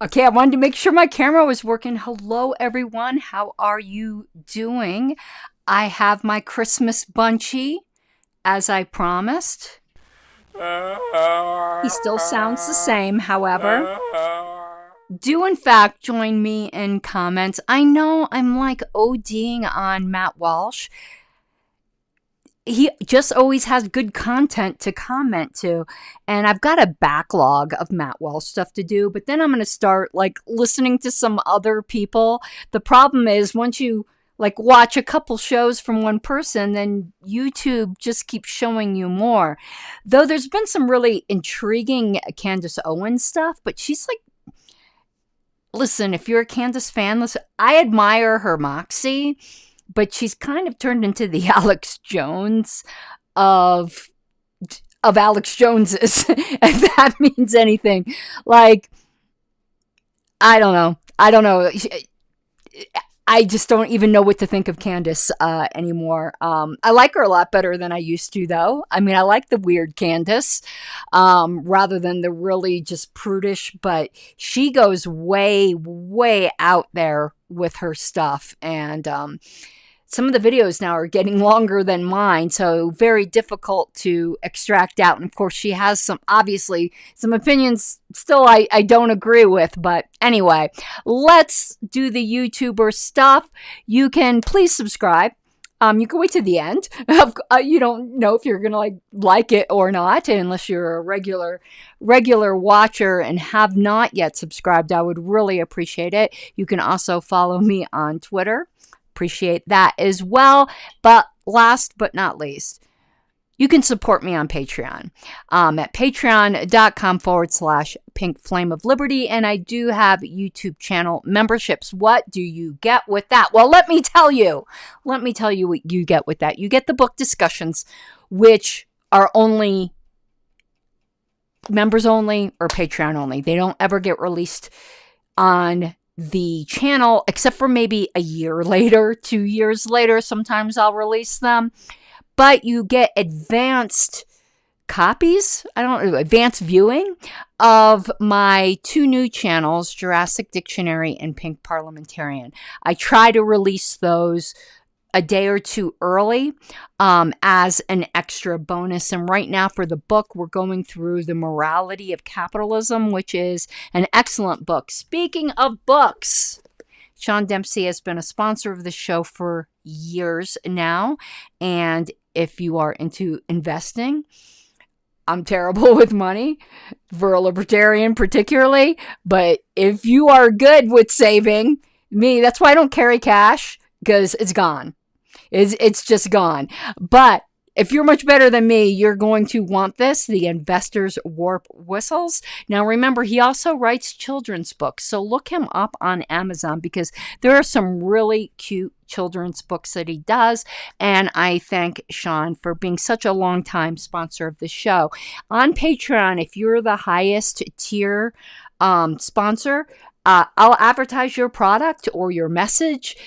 Okay, I wanted to make sure my camera was working. Hello, everyone. How are you doing? I have my Christmas bunchy, as I promised. He still sounds the same, however. Do, in fact, join me in comments. I know I'm like ODing on Matt Walsh. He just always has good content to comment to. And I've got a backlog of Matt Walsh stuff to do, but then I'm going to start like listening to some other people. The problem is once you like watch a couple shows from one person, then YouTube just keeps showing you more. Though there's been some really intriguing Candace Owens stuff, but she's like, listen, if you're a Candace fan, listen, I admire her moxie, but she's kind of turned into the Alex Jones of Alex Joneses, if that means anything. Like, I don't know. I just don't even know what to think of Candace anymore. I like her a lot better than I used to, though. I mean, I like the weird Candace rather than the really just prudish, but she goes way, way out there with her stuff. And some of the videos now are getting longer than mine, so very difficult to extract out. And of course, she has obviously some opinions still I don't agree with. But anyway, let's do the YouTuber stuff. You can please subscribe. You can wait to the end. You don't know if you're gonna like it or not, unless you're a regular watcher and have not yet subscribed. I would really appreciate it. You can also follow me on Twitter. Appreciate that as well. But last but not least, you can support me on Patreon at patreon.com/Pink Flame of Liberty. And I do have YouTube channel memberships. What do you get with that? Well, let me tell you what you get with that. You get the book discussions, which are only members only or Patreon only. They don't ever get released on the channel, except for maybe a year later, 2 years later. Sometimes I'll release them, but you get advanced copies, advanced viewing of my two new channels, Jurassic Dictionary and Pink Parliamentarian. I try to release those a day or two early as an extra bonus. And right now for the book, we're going through The Morality of Capitalism, which is an excellent book. Speaking of books, Sean Dempsey has been a sponsor of the show for years now. And if you are into investing, I'm terrible with money, for a libertarian particularly. But if you are good with saving, that's why I don't carry cash, because it's gone. It's just gone. But if you're much better than me, you're going to want this, The Investor's Warp Whistles. Now, remember, he also writes children's books. So look him up on Amazon, because there are some really cute children's books that he does. And I thank Sean for being such a long-time sponsor of the show. On Patreon, if you're the highest tier sponsor, I'll advertise your product or your message,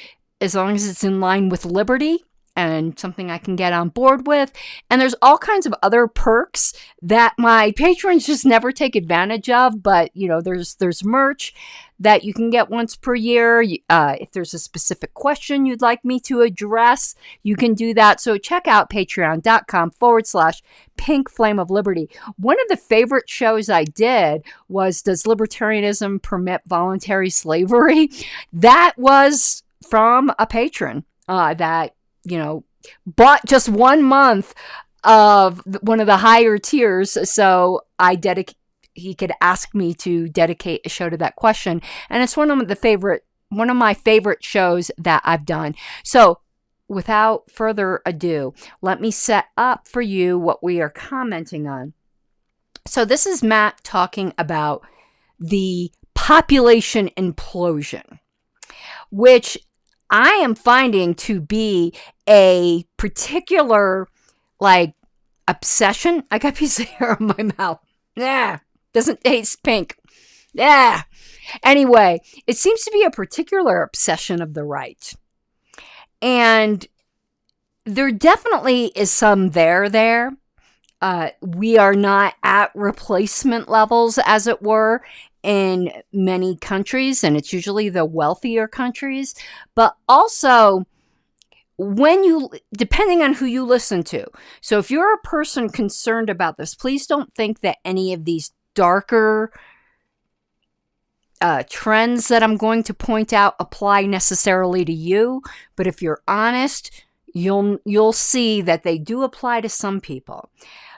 as long as it's in line with liberty and something I can get on board with. And there's all kinds of other perks that my patrons just never take advantage of. But, there's merch that you can get once per year. If there's a specific question you'd like me to address, you can do that. So check out patreon.com/Pink Flame of Liberty. One of the favorite shows I did was, Does Libertarianism Permit Voluntary Slavery? That was from a patron that, bought just 1 month of one of the higher tiers. So he could ask me to dedicate a show to that question. And it's one of my favorite shows that I've done. So without further ado, let me set up for you what we are commenting on. So this is Matt talking about the population implosion, which I am finding to be a particular, obsession. I got a piece of hair on my mouth. Yeah, doesn't taste pink. Yeah. Anyway, it seems to be a particular obsession of the right. And there definitely is some there. We are not at replacement levels, as it were. in many countries, and it's usually the wealthier countries, but also depending on who you listen to. So if you're a person concerned about this, please don't think that any of these darker trends that I'm going to point out apply necessarily to you. But if you're honest, you'll see that they do apply to some people.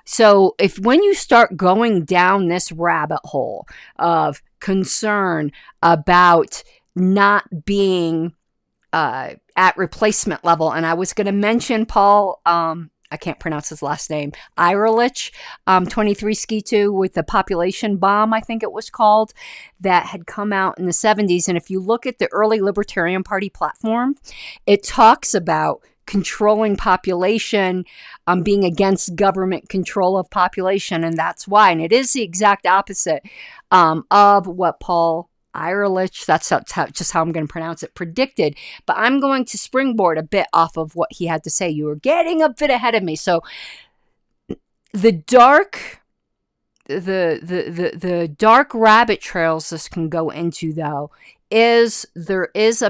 So when you start going down this rabbit hole of concern about not being at replacement level, and I was going to mention Paul, I can't pronounce his last name, Ehrlich, 23 Ski 2 with the population bomb, I think it was called, that had come out in the 70s. And if you look at the early Libertarian Party platform, it talks about controlling population, being against government control of population, and that's why. And it is the exact opposite of what Paul Ehrlich, that's just how I'm going to pronounce it, predicted. But I'm going to springboard a bit off of what he had to say. You were getting a bit ahead of me. So the dark rabbit trails this can go into, though, is there is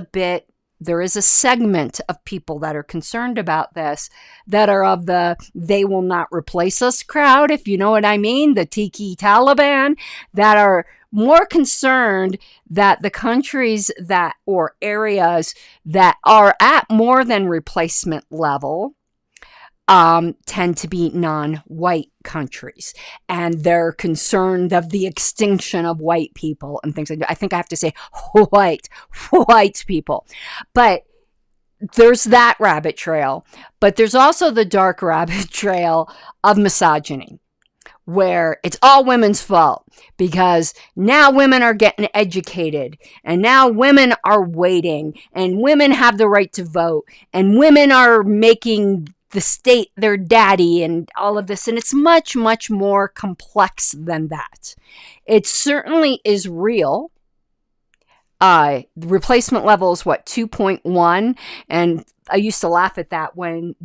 a segment of people that are concerned about this, that are of the they will not replace us crowd, if you know what I mean, the Tiki Taliban, that are more concerned that the countries or areas that are at more than replacement level tend to be non-white countries, and they're concerned of the extinction of white people and things like that. I think I have to say white people. But there's that rabbit trail. But there's also the dark rabbit trail of misogyny, where it's all women's fault because now women are getting educated, and now women are waiting, and women have the right to vote, and women are making the state their daddy, and all of this. And it's much, much more complex than that. It certainly is real. The replacement level is 2.1, and I used to laugh at that when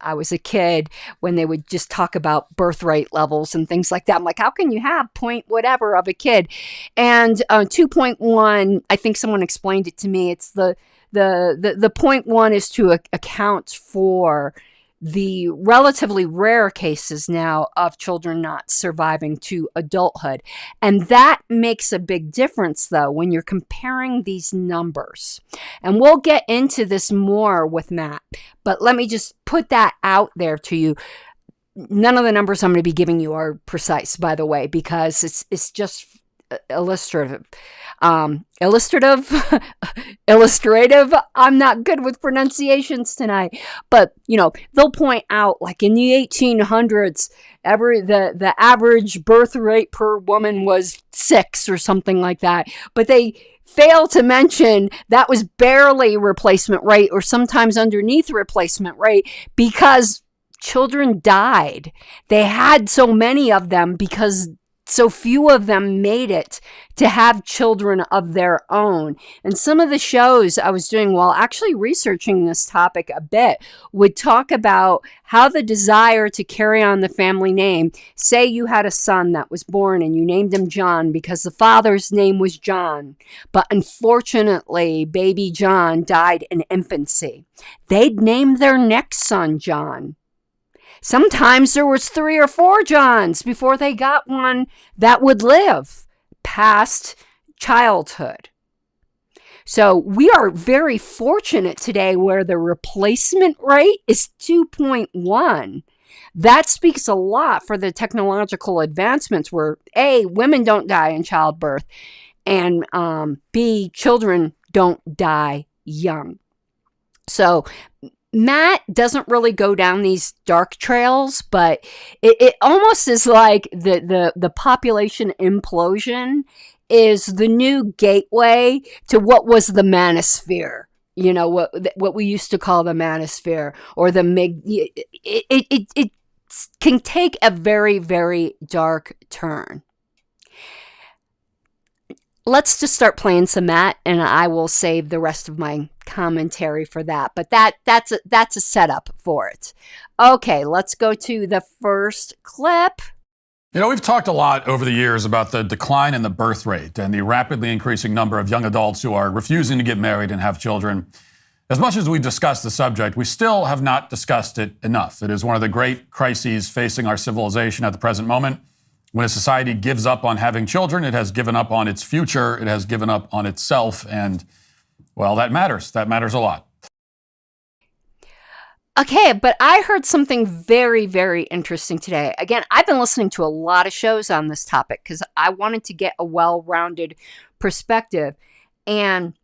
I was a kid, when they would just talk about birth rate levels and things like that. I'm like, how can you have point whatever of a kid? And 2.1, I think someone explained it to me. It's the 0.1 is to account for the relatively rare cases now of children not surviving to adulthood. And that makes a big difference, though, when you're comparing these numbers. And we'll get into this more with Matt, but let me just put that out there to you. None of the numbers I'm going to be giving you are precise, by the way, because it's just illustrative. Illustrative. I'm not good with pronunciations tonight, but they'll point out, like in the 1800s, the average birth rate per woman was 6 or something like that. But they fail to mention that was barely replacement rate, or sometimes underneath replacement rate, because children died. They had so many of them because so few of them made it to have children of their own. And some of the shows I was doing while actually researching this topic a bit would talk about how the desire to carry on the family name, say you had a son that was born and you named him John because the father's name was John, but unfortunately baby John died in infancy. They'd name their next son John. Sometimes there was 3 or 4 Johns before they got one that would live past childhood. So we are very fortunate today where the replacement rate is 2.1. That speaks a lot for the technological advancements where A, women don't die in childbirth, and B, children don't die young. So Matt doesn't really go down these dark trails, but it almost is like the population implosion is the new gateway to what was the manosphere. What we used to call the manosphere, or the it can take a very, very dark turn. Let's just start playing some Matt, and I will save the rest of my commentary for that. But that's a setup for it. Okay, let's go to the first clip. You know, we've talked a lot over the years about the decline in the birth rate and the rapidly increasing number of young adults who are refusing to get married and have children. As much as we discuss the subject, we still have not discussed it enough. It is one of the great crises facing our civilization at the present moment. When a society gives up on having children, it has given up on its future, it has given up on itself, and, well, that matters. That matters a lot. Okay, but I heard something very, very interesting today. Again, I've been listening to a lot of shows on this topic because I wanted to get a well-rounded perspective. And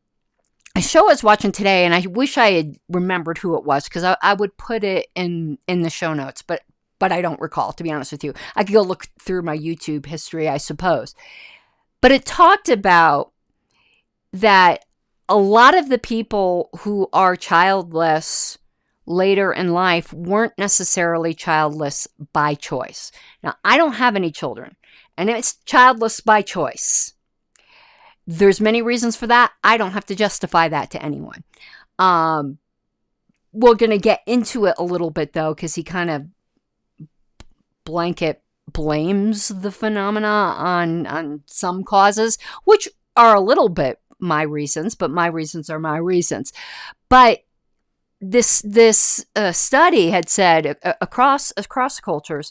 a show I was watching today, and I wish I had remembered who it was because I would put it in the show notes, but I don't recall, to be honest with you. I could go look through my YouTube history, I suppose. But it talked about that a lot of the people who are childless later in life weren't necessarily childless by choice. Now, I don't have any children, and it's childless by choice. There's many reasons for that. I don't have to justify that to anyone. We're going to get into it a little bit, though, because he kind of blanket blames the phenomena on some causes, which are a little bit my reasons, but my reasons are my reasons. But this study had said across cultures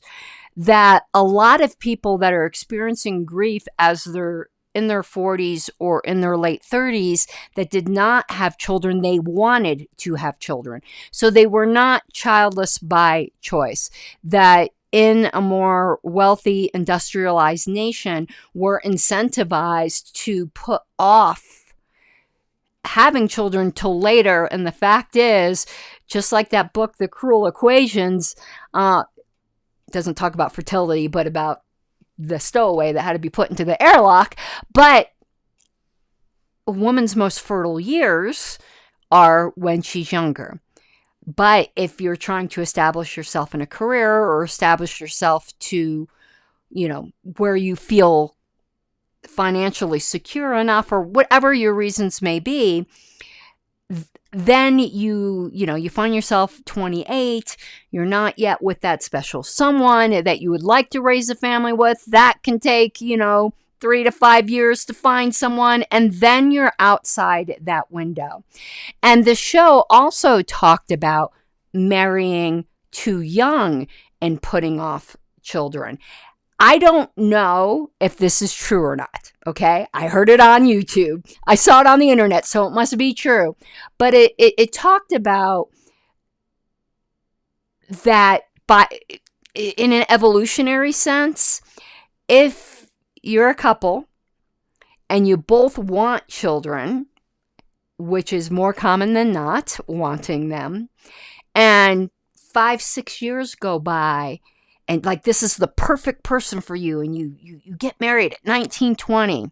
that a lot of people that are experiencing grief as they're in their 40s or in their late 30s that did not have children, they wanted to have children. So they were not childless by choice. That in a more wealthy, industrialized nation were incentivized to put off having children till later. And the fact is, just like that book, The Cruel Equations, doesn't talk about fertility, but about the stowaway that had to be put into the airlock. But a woman's most fertile years are when she's younger. But if you're trying to establish yourself in a career or establish yourself to, where you feel financially secure enough or whatever your reasons may be, then you find yourself 28, you're not yet with that special someone that you would like to raise a family with. That can take, 3 to 5 years to find someone, and then you're outside that window. And the show also talked about marrying too young and putting off children. I don't know if this is true or not, okay? I heard it on YouTube. I saw it on the internet, so it must be true. But it talked about that in an evolutionary sense, if you're a couple and you both want children, which is more common than not, wanting them, and 5-6 years go by, and this is the perfect person for you, and you get married at 19, 20.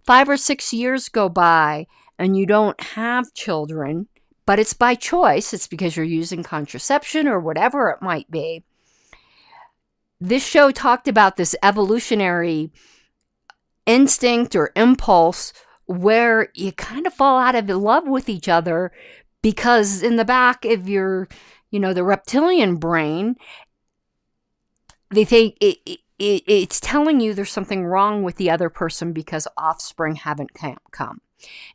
5 or 6 years go by, and you don't have children, but it's by choice. It's because you're using contraception or whatever it might be. This show talked about this evolutionary instinct or impulse where you kind of fall out of love with each other because in the back of your, the reptilian brain, they think it's telling you there's something wrong with the other person because offspring haven't come.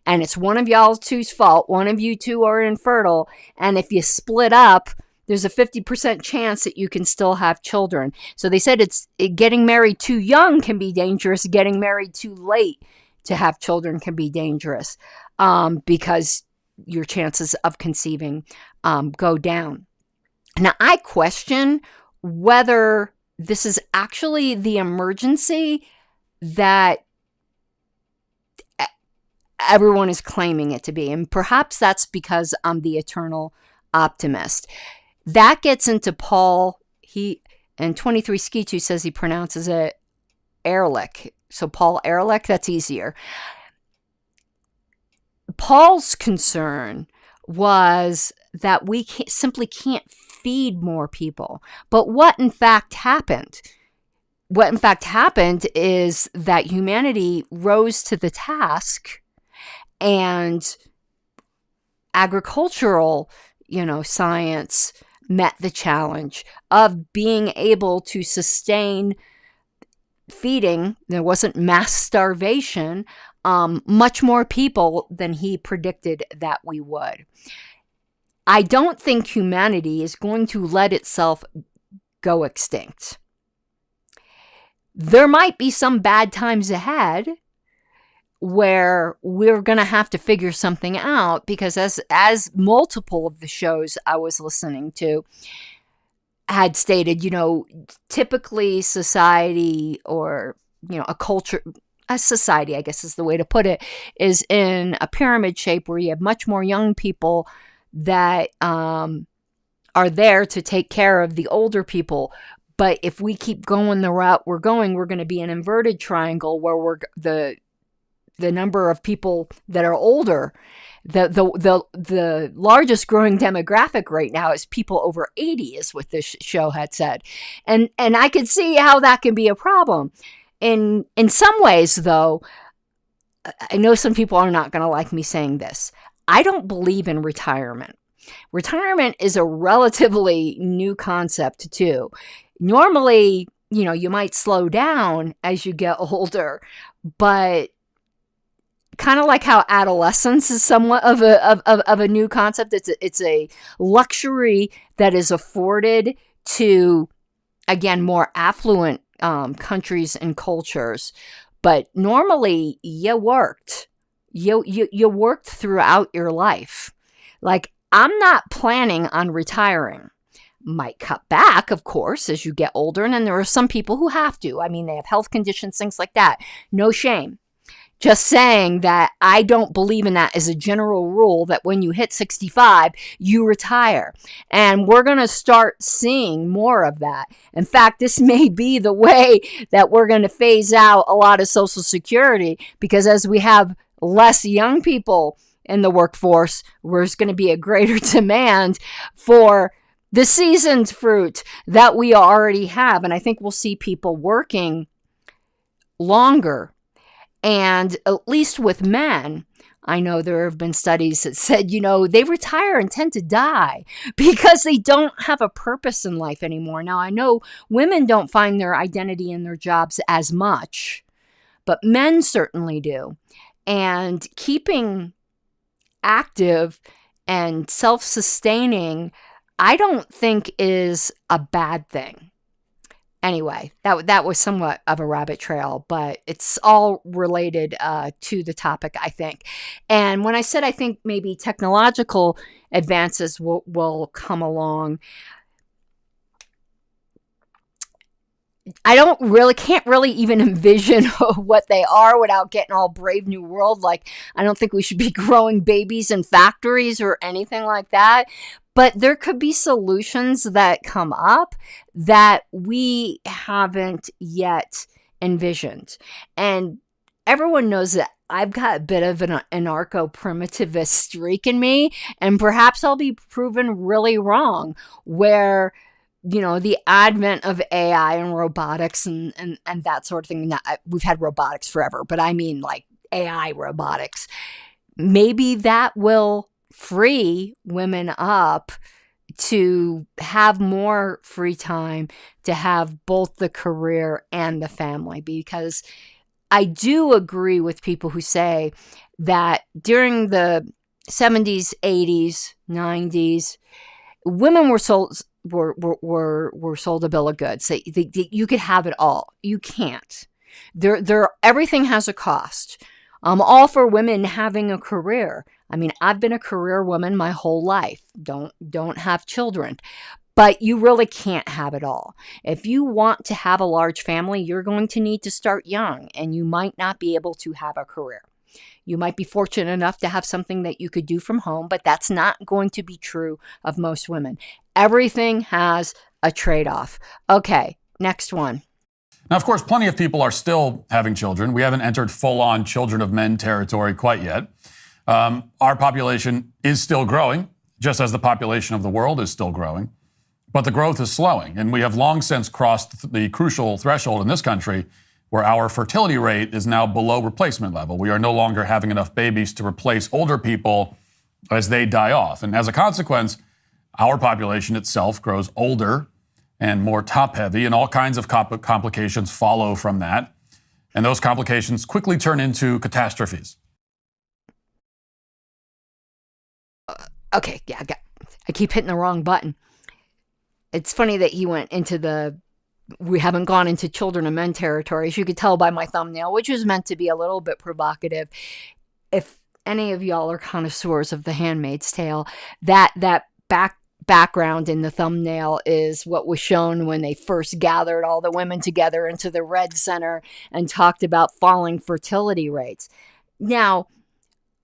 And it's one of y'all two's fault. One of you two are infertile. And if you split up, there's a 50% chance that you can still have children. So they said getting married too young can be dangerous. Getting married too late to have children can be dangerous because your chances of conceiving go down. Now, I question whether this is actually the emergency that everyone is claiming it to be. And perhaps that's because I'm the eternal optimist. That gets into Paul. And 23 Skitu says he pronounces it Ehrlich. So Paul Ehrlich, that's easier. Paul's concern was that we simply can't feed more people. But what in fact happened? What in fact happened is that humanity rose to the task, and agricultural, science met the challenge of being able to sustain feeding, there wasn't mass starvation, much more people than he predicted that we would. I don't think humanity is going to let itself go extinct. There might be some bad times ahead where we're going to have to figure something out, because as multiple of the shows I was listening to had stated, typically society, or, a culture, a society, I guess is the way to put it, is in a pyramid shape where you have much more young people that are there to take care of the older people. But if we keep going the route we're going to be an inverted triangle where the number of people that are older, the largest growing demographic right now is people over 80, is what this show had said. And I could see how that can be a problem. In some ways, though, I know some people are not going to like me saying this. I don't believe in retirement. Retirement is a relatively new concept, too. Normally, you might slow down as you get older, but kind of like how adolescence is somewhat of a new concept. It's a luxury that is afforded to, again, more affluent countries and cultures. But normally you worked. You worked throughout your life. Like, I'm not planning on retiring. Might cut back, of course, as you get older. And then there are some people who have to. I mean, they have health conditions, things like that. No shame. Just saying that I don't believe in that as a general rule, that when you hit 65, you retire. And we're going to start seeing more of that. In fact, this may be the way that we're going to phase out a lot of Social Security, because as we have less young people in the workforce, there's going to be a greater demand for the seasoned fruit that we already have. And I think we'll see people working longer. And at least with men, I know there have been studies that said, they retire and tend to die because they don't have a purpose in life anymore. Now, I know women don't find their identity in their jobs as much, but men certainly do. And keeping active and self-sustaining, I don't think is a bad thing. Anyway, that was somewhat of a rabbit trail, but it's all related to the topic, I think. And when I said I think maybe technological advances will come along, I can't really even envision what they are without getting all Brave New World. Like, I don't think we should be growing babies in factories or anything like that. But there could be solutions that come up that we haven't yet envisioned. And everyone knows that I've got a bit of an anarcho-primitivist streak in me, and perhaps I'll be proven really wrong, where the advent of AI and robotics and that sort of thing. Now, we've had robotics forever, but I mean like AI robotics. Maybe that will free women up to have more free time to have both the career and the family. Because I do agree with people who say that during the 70s, 80s, 90s, women were sold a bill of goods. You could have it all. You can't. Everything has a cost. I'm all for women having a career. I mean, I've been a career woman my whole life. Don't have children. But you really can't have it all. If you want to have a large family, you're going to need to start young, and you might not be able to have a career. You might be fortunate enough to have something that you could do from home, but that's not going to be true of most women. Everything has a trade-off. Okay, next one. Now, of course, plenty of people are still having children. We haven't entered full-on children of men territory quite yet. Our population is still growing, just as the population of the world is still growing. But the growth is slowing, and we have long since crossed the crucial threshold in this country where our fertility rate is now below replacement level. We are no longer having enough babies to replace older people as they die off. And as a consequence, our population itself grows older and more top-heavy, and all kinds of complications follow from that. And those complications quickly turn into catastrophes. Okay, yeah, I keep hitting the wrong button. It's funny that he went into we haven't gone into children and men territory, as you could tell by my thumbnail, which was meant to be a little bit provocative. If any of y'all are connoisseurs of The Handmaid's Tale, that background in the thumbnail is what was shown when they first gathered all the women together into the Red Center and talked about falling fertility rates. Now,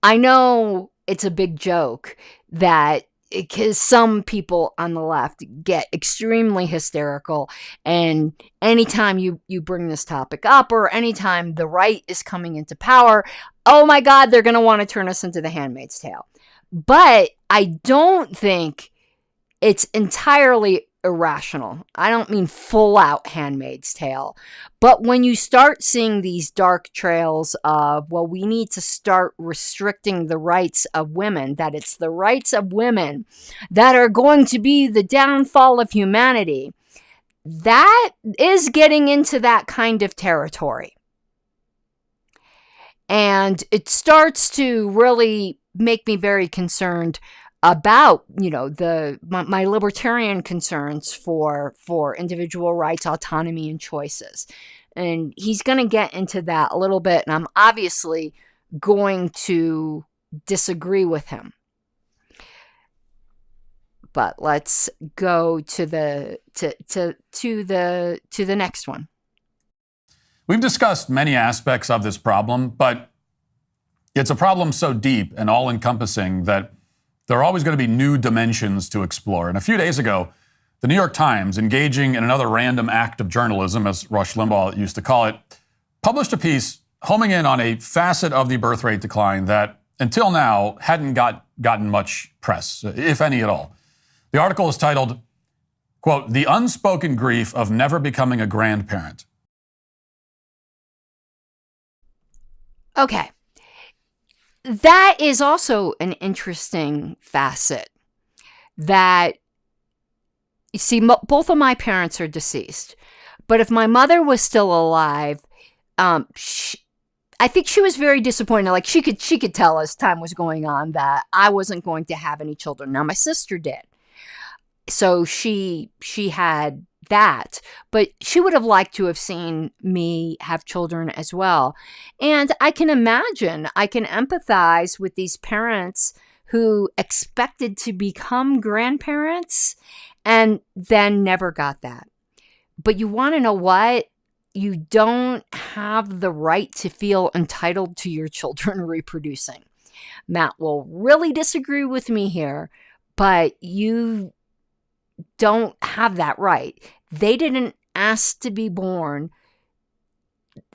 I know it's a big joke that because some people on the left get extremely hysterical, and anytime you bring this topic up, or anytime the right is coming into power, oh my God, they're going to want to turn us into The Handmaid's Tale. But I don't think it's entirely irrational. I don't mean full out Handmaid's Tale. But when you start seeing these dark trails of, well, we need to start restricting the rights of women, that it's the rights of women that are going to be the downfall of humanity, that is getting into that kind of territory. And it starts to really make me very concerned about, my libertarian concerns for individual rights, autonomy, and choices. And he's going to get into that a little bit, and I'm obviously going to disagree with him. But let's go to the next one. We've discussed many aspects of this problem, but it's a problem so deep and all-encompassing that there are always going to be new dimensions to explore. And a few days ago, the New York Times, engaging in another random act of journalism, as Rush Limbaugh used to call it, published a piece homing in on a facet of the birth rate decline that, until now, hadn't gotten much press, if any at all. The article is titled, quote, "The Unspoken Grief of Never Becoming a Grandparent." Okay. That is also an interesting facet. That, you see, both of my parents are deceased. But if my mother was still alive, I think she was very disappointed. Like, she could tell as time was going on that I wasn't going to have any children. Now, my sister did. So she had that, but she would have liked to have seen me have children as well. And I can empathize with these parents who expected to become grandparents and then never got that. But you want to know what? You don't have the right to feel entitled to your children reproducing. Matt will really disagree with me here, but you don't have that right. They didn't ask to be born.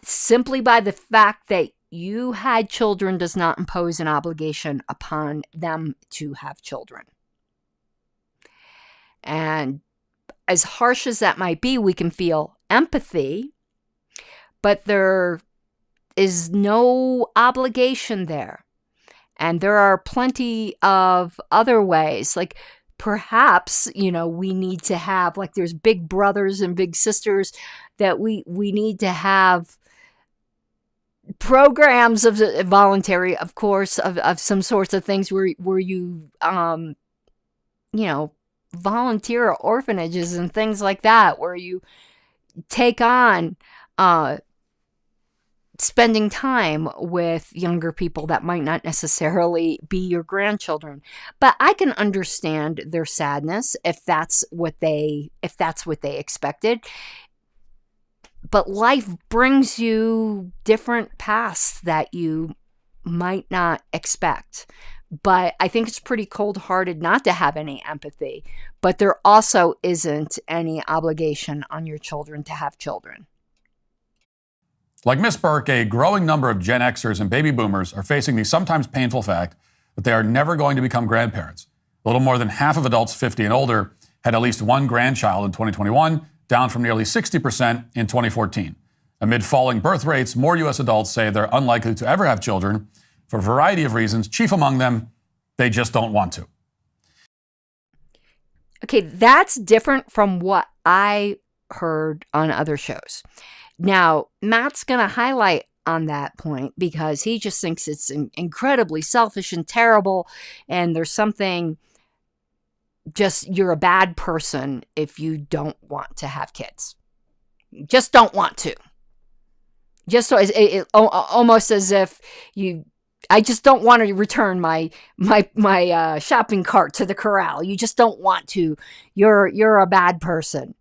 Simply by the fact that you had children does not impose an obligation upon them to have children. And as harsh as that might be, we can feel empathy, but there is no obligation there. And there are plenty of other ways, like perhaps, we need to have, like, there's big brothers and big sisters that we need to have programs of voluntary, of course, of some sorts of things where you, volunteer orphanages and things like that, where you take on, spending time with younger people that might not necessarily be your grandchildren. But I can understand their sadness if that's what they expected. But life brings you different paths that you might not expect. But I think it's pretty cold-hearted not to have any empathy. But there also isn't any obligation on your children to have children. Like Miss Burke, a growing number of Gen Xers and baby boomers are facing the sometimes painful fact that they are never going to become grandparents. A little more than half of adults 50 and older had at least one grandchild in 2021, down from nearly 60% in 2014. Amid falling birth rates, more U.S. adults say they're unlikely to ever have children for a variety of reasons, chief among them, they just don't want to. Okay, that's different from what I heard on other shows. Now, Matt's going to highlight on that point because he just thinks it's incredibly selfish and terrible, and there's something, just you're a bad person if you don't want to have kids. Just don't want to. Just so almost as if I just don't want to return my shopping cart to the corral. You just don't want to. You're a bad person.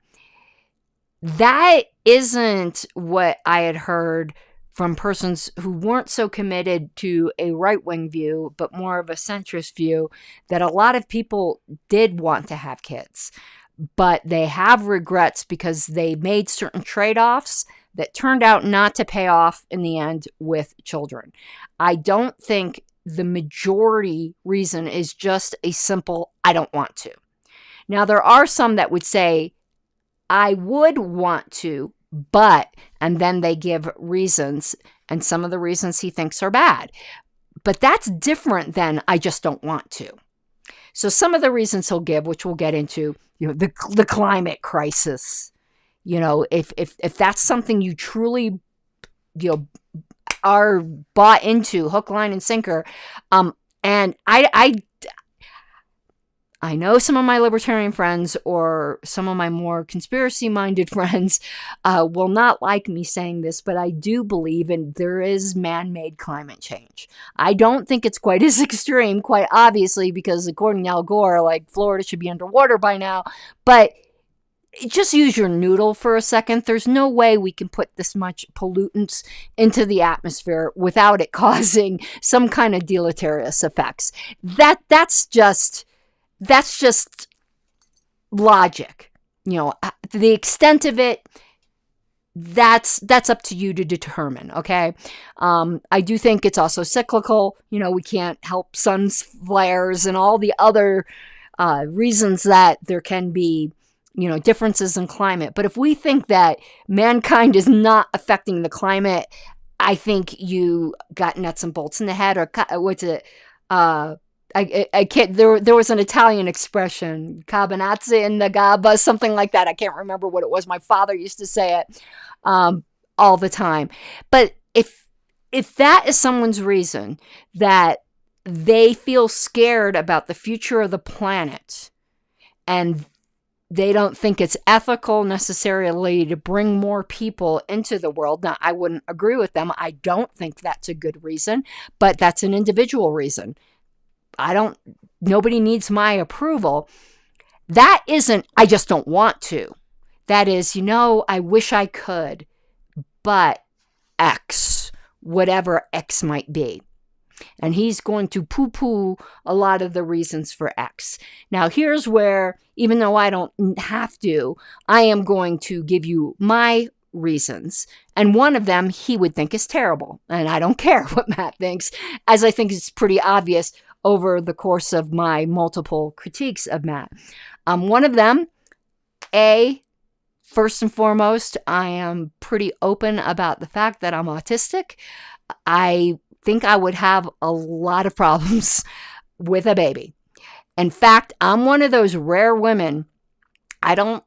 That isn't what I had heard from persons who weren't so committed to a right-wing view, but more of a centrist view, that a lot of people did want to have kids, but they have regrets because they made certain trade-offs that turned out not to pay off in the end with children. I don't think the majority reason is just a simple, I don't want to. Now, there are some that would say, I would want to, but, and then they give reasons, and some of the reasons he thinks are bad. But that's different than I just don't want to. So some of the reasons he'll give, which we'll get into, the climate crisis. If that's something you truly, are bought into, hook, line, and sinker. And I know some of my libertarian friends or some of my more conspiracy-minded friends will not like me saying this, but I do believe there is man-made climate change. I don't think it's quite as extreme, quite obviously, because according to Al Gore, Florida should be underwater by now. But just use your noodle for a second. There's no way we can put this much pollutants into the atmosphere without it causing some kind of deleterious effects. That's just logic. The extent of it, that's up to you to determine, okay? I do think it's also cyclical. We can't help sun flares and all the other reasons that there can be, differences in climate. But if we think that mankind is not affecting the climate, I think you got nuts and bolts in the head, or what's it? I can't, there was an Italian expression, cabinazzi in the gabba, something like that. I can't remember what it was. My father used to say it all the time. But if that is someone's reason that they feel scared about the future of the planet, and they don't think it's ethical necessarily to bring more people into the world. Now, I wouldn't agree with them. I don't think that's a good reason, but that's an individual reason. Nobody needs my approval. That isn't, I just don't want to. That is, I wish I could, but X, whatever X might be. And he's going to poo-poo a lot of the reasons for X. Now, here's where, even though I don't have to, I am going to give you my reasons. And one of them he would think is terrible. And I don't care what Matt thinks, as I think it's pretty obvious over the course of my multiple critiques of Matt. One of them, first and foremost, I am pretty open about the fact that I'm autistic. I think I would have a lot of problems with a baby. In fact, I'm one of those rare women. I don't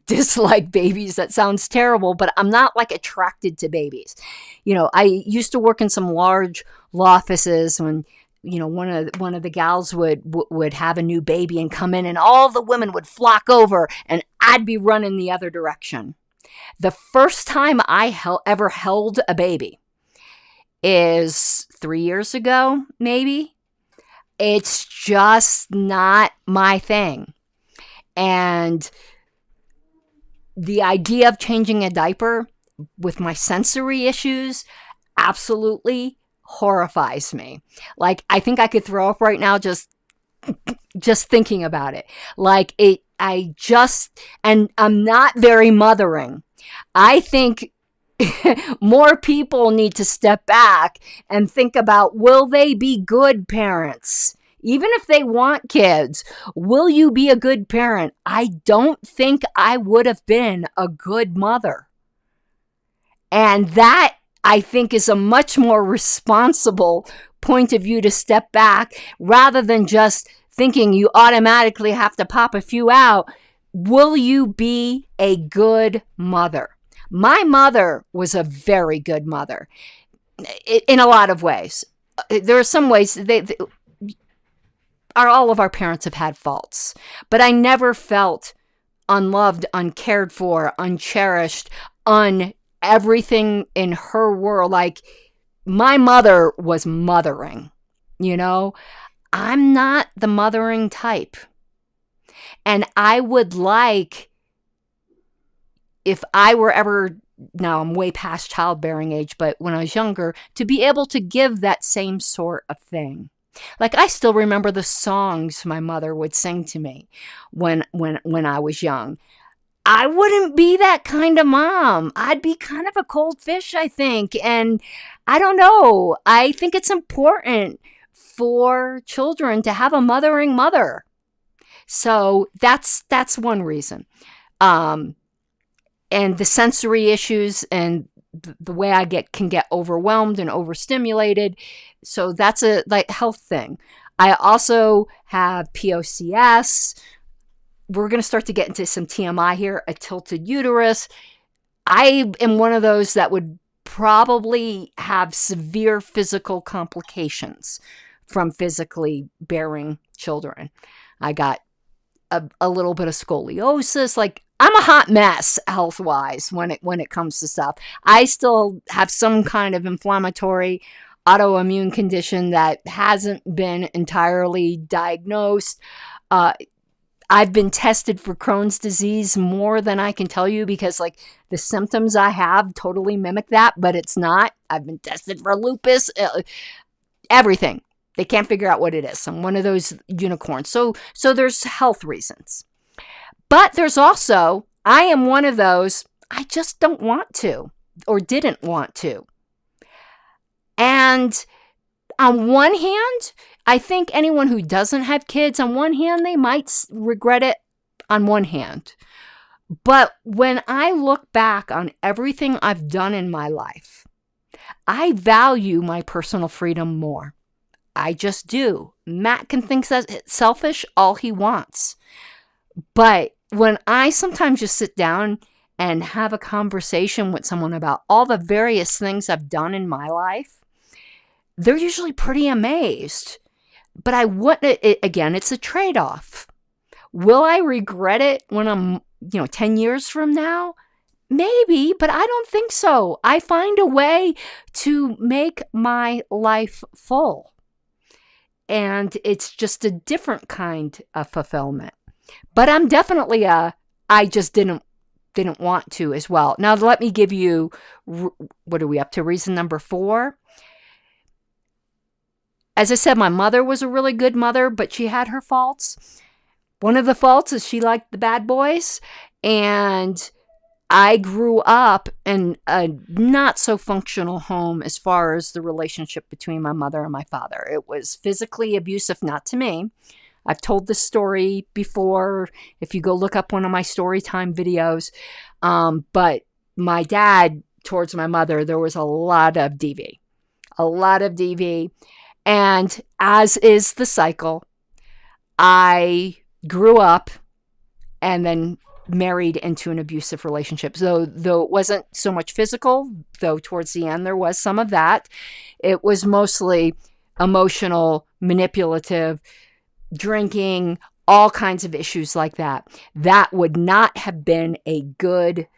dislike babies. That sounds terrible, but I'm not attracted to babies. I used to work in some large law offices when, one of the gals would have a new baby and come in, and all the women would flock over and I'd be running the other direction. The first time I ever held a baby is 3 years ago, maybe. It's just not my thing. And the idea of changing a diaper with my sensory issues absolutely horrifies me. I think I could throw up right now just thinking about it. And I'm not very mothering. I think more people need to step back and think about, will they be good parents? Even if they want kids, will you be a good parent? I don't think I would have been a good mother. And that, I think, is a much more responsible point of view to step back rather than just thinking you automatically have to pop a few out. Will you be a good mother? My mother was a very good mother in a lot of ways. There are some ways all of our parents have had faults, but I never felt unloved, uncared for, uncherished, everything in her world. Like, my mother was mothering, I'm not the mothering type. And I would like, if I were ever, now I'm way past childbearing age, but when I was younger, to be able to give that same sort of thing. Like, I still remember the songs my mother would sing to me when I was young. I wouldn't be that kind of mom. I'd be kind of a cold fish, I think. And I don't know. I think it's important for children to have a mothering mother. So that's one reason. And the sensory issues and the way I can get overwhelmed and overstimulated. So that's a health thing. I also have POCS. We're going to start to get into some TMI here, a tilted uterus. I am one of those that would probably have severe physical complications from physically bearing children. I got a little bit of scoliosis. Like, I'm a hot mess health-wise when it comes to stuff. I still have some kind of inflammatory autoimmune condition that hasn't been entirely diagnosed. I've been tested for Crohn's disease more than I can tell you, because the symptoms I have totally mimic that, but it's not. I've been tested for lupus, everything. They can't figure out what it is. I'm one of those unicorns. So there's health reasons. But there's also, I am one of those, I just don't want to, or didn't want to. And on one hand, I think anyone who doesn't have kids, on one hand, they might regret it on one hand. But when I look back on everything I've done in my life, I value my personal freedom more. I just do. Matt can think that's selfish all he wants. But when I sometimes just sit down and have a conversation with someone about all the various things I've done in my life, they're usually pretty amazed. But I want it again, it's a trade-off. Will I regret it when I'm, 10 years from now? Maybe, but I don't think so. I find a way to make my life full. And it's just a different kind of fulfillment. But I'm definitely I just didn't want to as well. Now, let me give you, what are we up to? Reason number 4. As I said, my mother was a really good mother, but she had her faults. One of the faults is she liked the bad boys. And I grew up in a not so functional home as far as the relationship between my mother and my father. It was physically abusive, not to me. I've told this story before, if you go look up one of my story time videos. But my dad, towards my mother, there was a lot of DV. A lot of DV. And as is the cycle, I grew up and then married into an abusive relationship. So though it wasn't so much physical, though towards the end there was some of that, it was mostly emotional, manipulative, drinking, all kinds of issues like that. That would not have been a good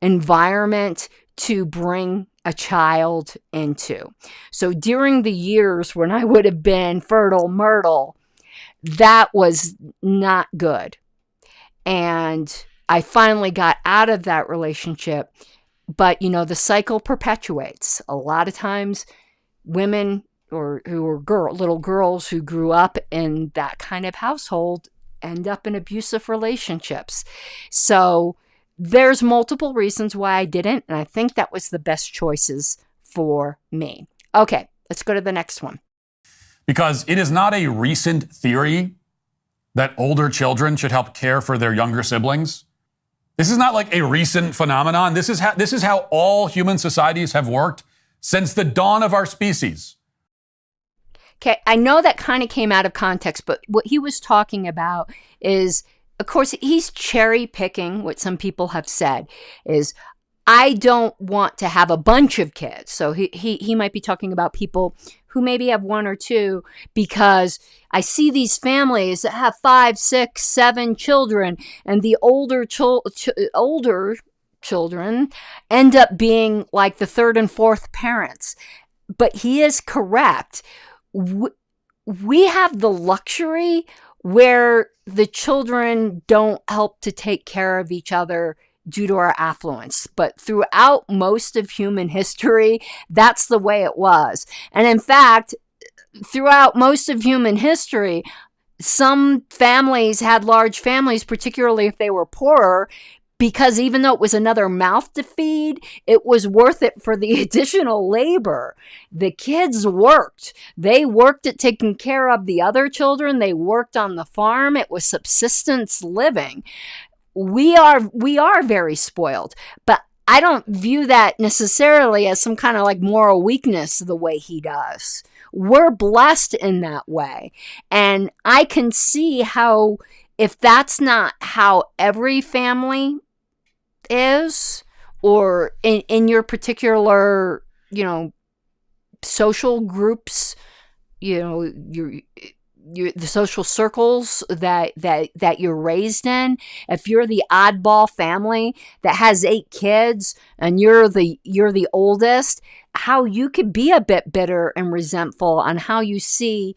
environment to bring a child into. So during the years when I would have been fertile myrtle, that was not good. And I finally got out of that relationship. But, the cycle perpetuates. A lot of times women or who are little girls who grew up in that kind of household end up in abusive relationships. So there's multiple reasons why I didn't, and I think that was the best choices for me. Okay, let's go to the next one. Because it is not a recent theory that older children should help care for their younger siblings. This is not like a recent phenomenon. This is how all human societies have worked since the dawn of our species. Okay, I know that kind of came out of context, but what he was talking about is, of course, he's cherry picking what some people have said is, I don't want to have a bunch of kids. So he might be talking about people who maybe have one or two, because I see these families that have 5, 6, 7 children, and the older children end up being like the third and fourth parents. But he is correct. We have the luxury where the children don't help to take care of each other due to our affluence. But throughout most of human history, that's the way it was. And in fact, throughout most of human history, some families had large families, particularly if they were poorer, because even though it was another mouth to feed, it was worth it for the additional labor. The kids worked. They worked at taking care of the other children. They worked on the farm. It was subsistence living. We are very spoiled, but I don't view that necessarily as some kind of like moral weakness the way he does. We're blessed in that way. And I can see how, if that's not how every family is, or in your particular, social groups, the social circles that you're raised in, if you're the oddball family that has 8 kids and you're the oldest, how you could be a bit bitter and resentful on how you see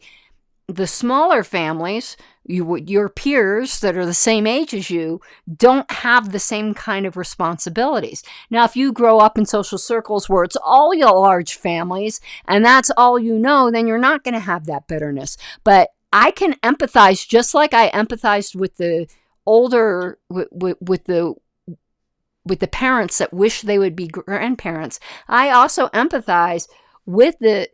the smaller families, your peers that are the same age as you, don't have the same kind of responsibilities. Now, if you grow up in social circles where it's all your large families and that's all you know, then you're not going to have that bitterness. But I can empathize, just like I empathized with the older, with the parents that wish they would be grandparents. I also empathize with the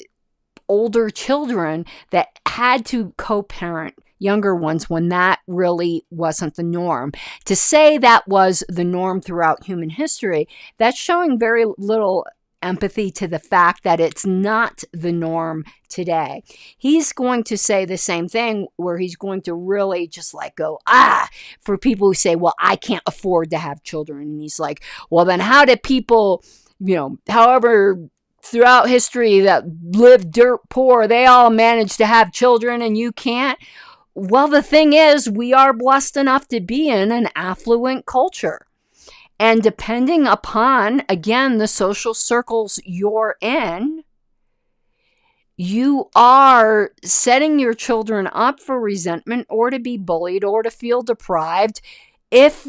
older children that had to co-parent younger ones when that really wasn't the norm. To say that was the norm throughout human history, that's showing very little empathy to the fact that it's not the norm today. He's going to say the same thing, where he's going to really just like go, for people who say, well, I can't afford to have children. And he's like, well, then how did people, however, throughout history that lived dirt poor, they all managed to have children and you can't? Well, the thing is, we are blessed enough to be in an affluent culture. And depending upon, again, the social circles you're in, you are setting your children up for resentment or to be bullied or to feel deprived if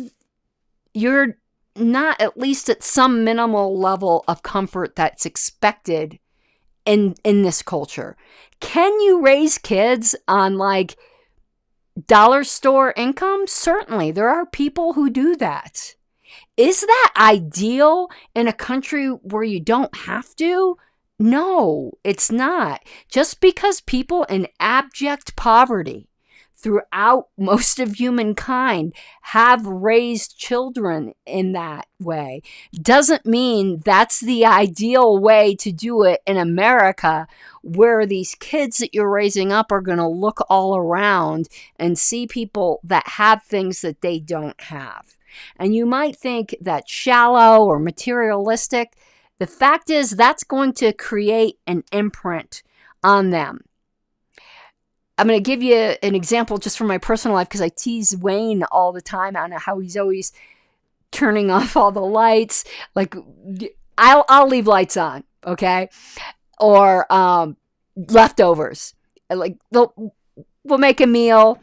you're not at least at some minimal level of comfort that's expected in this culture. Can you raise kids on like dollar store income? Certainly. There are people who do that. Is that ideal in a country where you don't have to? No, it's not. Just because people in abject poverty throughout most of humankind have raised children in that way doesn't mean that's the ideal way to do it in America, where these kids that you're raising up are going to look all around and see people that have things that they don't have. And you might think that's shallow or materialistic. The fact is, that's going to create an imprint on them. I'm going to give you an example just from my personal life, because I tease Wayne all the time on how he's always turning off all the lights. Like, I'll leave lights on, okay? Or leftovers. Like, we'll make a meal.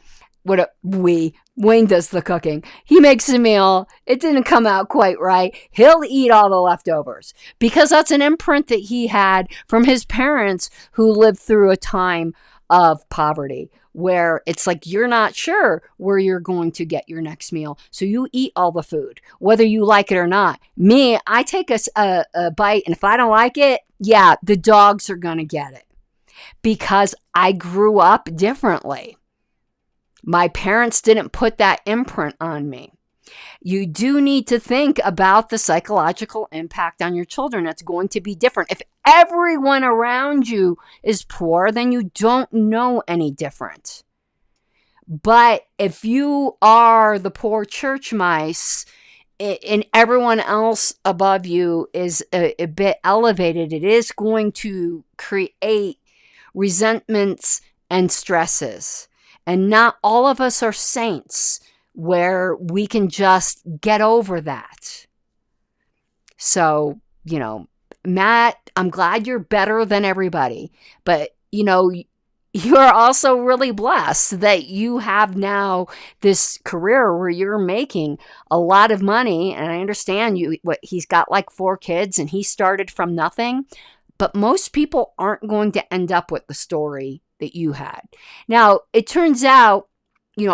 Wayne does the cooking. He makes a meal. It didn't come out quite right. He'll eat all the leftovers because that's an imprint that he had from his parents who lived through a time of poverty where it's like you're not sure where you're going to get your next meal. So you eat all the food, whether you like it or not. Me, I take a bite, and if I don't like it, yeah, the dogs are going to get it because I grew up differently. My parents didn't put that imprint on me. You do need to think about the psychological impact on your children. That's going to be different. If everyone around you is poor, then you don't know any different. But if you are the poor church mice and everyone else above you is a bit elevated, it is going to create resentments and stresses. And not all of us are saints where we can just get over that. So, Matt, I'm glad you're better than everybody. But, you're also really blessed that you have now this career where you're making a lot of money. And I understand he's got like 4 kids and he started from nothing. But most people aren't going to end up with the story that you had. Now, it turns out,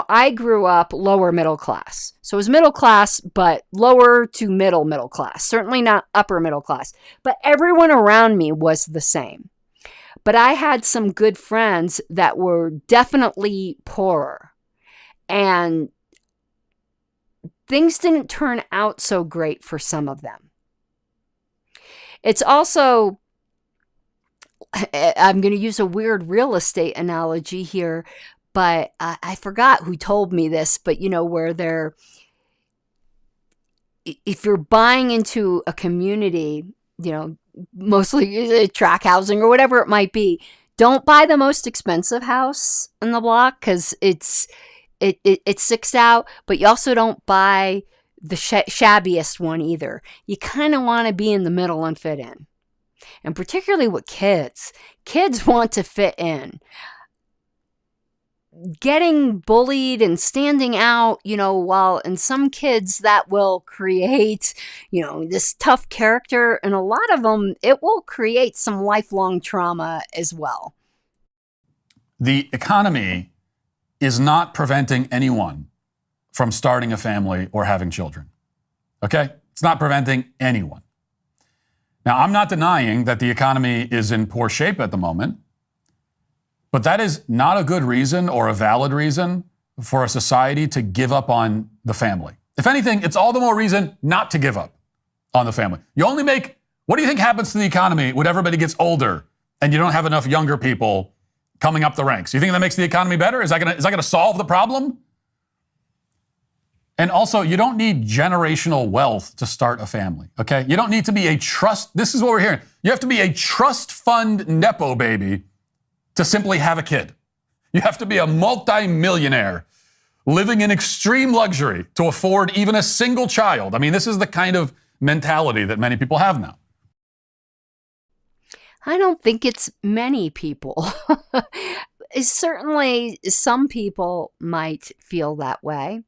I grew up lower middle class. So it was middle class, but lower to middle class. Certainly not upper middle class. But everyone around me was the same. But I had some good friends that were definitely poorer. And things didn't turn out so great for some of them. It's also, I'm going to use a weird real estate analogy here, but I forgot who told me this, but where if you're buying into a community, mostly tract housing or whatever it might be, don't buy the most expensive house in the block because it sticks out, but you also don't buy the shabbiest one either. You kind of want to be in the middle and fit in. And particularly with kids want to fit in. Getting bullied and standing out, while in some kids that will create, this tough character, and a lot of them, it will create some lifelong trauma as well. The economy is not preventing anyone from starting a family or having children. Okay? It's not preventing anyone. Now, I'm not denying that the economy is in poor shape at the moment, but that is not a good reason or a valid reason for a society to give up on the family. If anything, it's all the more reason not to give up on the family. What do you think happens to the economy when everybody gets older and you don't have enough younger people coming up the ranks? You think that makes the economy better? Is that going to solve the problem? And also, you don't need generational wealth to start a family, okay? You don't need to be this is what we're hearing. You have to be a trust fund Nepo baby to simply have a kid. You have to be a multi-millionaire living in extreme luxury to afford even a single child. I mean, this is the kind of mentality that many people have now. I don't think it's many people. Certainly, some people might feel that way.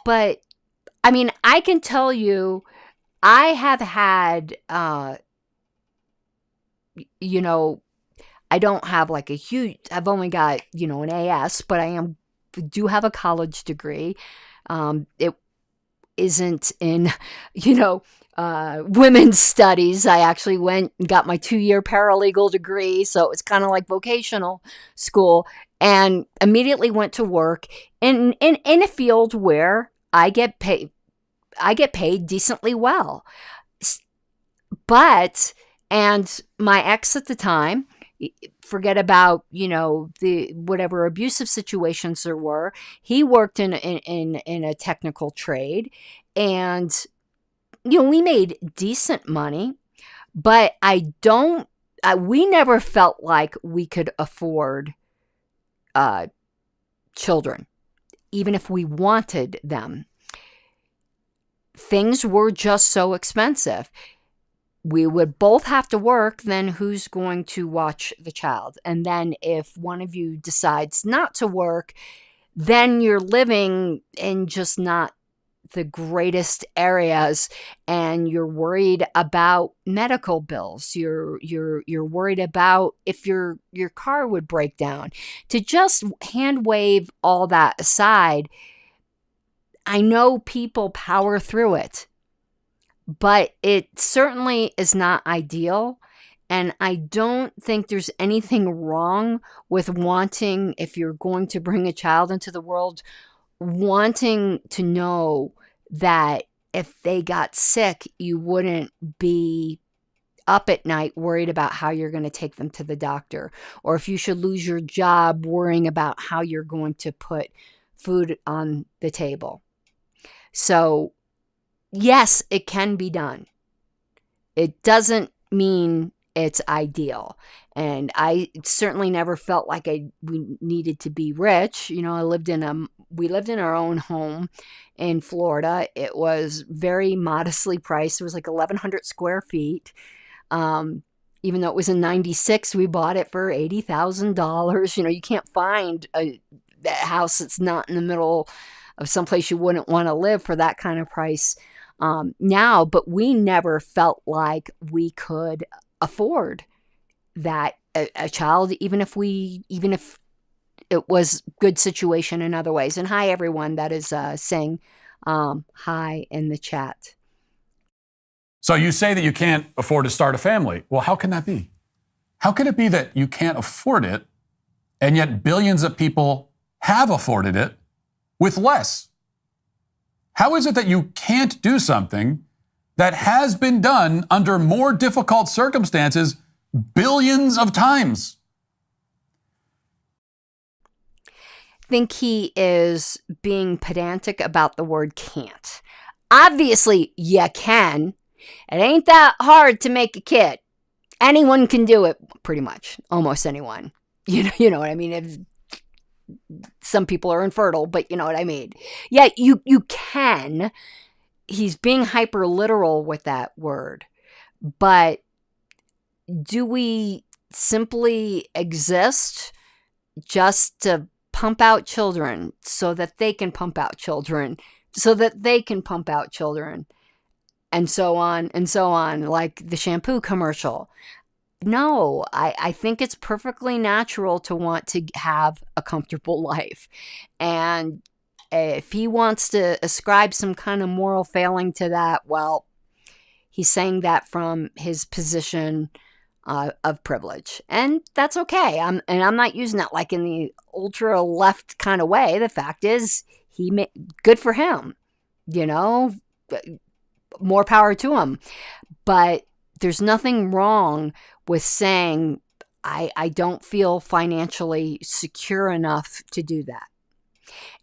But, I mean, I can tell you, I have had, I don't have like I've only got, an AS, but do have a college degree. It isn't in, women's studies. I actually went and got my 2-year paralegal degree. So it's kind of like vocational school, and immediately went to work in a field where I get paid decently well. And my ex at the time, forget about, the whatever abusive situations there were. He worked in a technical trade, and, we made decent money, but we never felt like we could afford children, even if we wanted them. Things were just so expensive. We would both have to work, then who's going to watch the child? And then if one of you decides not to work, then you're living in just not the greatest areas, and you're worried about medical bills. You're worried about if your car would break down. To just hand wave all that aside, I know people power through it, but it certainly is not ideal. And I don't think there's anything wrong with wanting, if you're going to bring a child into the world, wanting to know that if they got sick, you wouldn't be up at night worried about how you're going to take them to the doctor, or if you should lose your job worrying about how you're going to put food on the table. So, yes, it can be done. It doesn't mean it's ideal. And I certainly never felt like we needed to be rich. You know, we lived in our own home in Florida. It was very modestly priced. It was like 1,100 square feet. Even though it was in 96, we bought it for $80,000. You know, you can't find a house that's not in the middle of someplace you wouldn't want to live for that kind of price now. But we never felt like we could afford that a child, even if it was good situation in other ways. And hi, everyone that is saying hi in the chat. So you say that you can't afford to start a family. Well, how can that be? How can it be that you can't afford it, and yet billions of people have afforded it with less? How is it that you can't do something that has been done under more difficult circumstances billions of times? I think he is being pedantic about the word can't. Obviously, you can. It ain't that hard to make a kid. Anyone can do it, pretty much. Almost anyone. You know what I mean? If some people are infertile, but you know what I mean. Yeah, you can. He's being hyper literal with that word. But do we simply exist just to pump out children so that they can pump out children, so that they can pump out children, and so on and so on, like the shampoo commercial? No, I think it's perfectly natural to want to have a comfortable life. And if he wants to ascribe some kind of moral failing to that, well, he's saying that from his position of privilege. And that's okay. I'm not using that like in the ultra left kind of way. The fact is, good for him, you know, more power to him. But there's nothing wrong with saying, I don't feel financially secure enough to do that.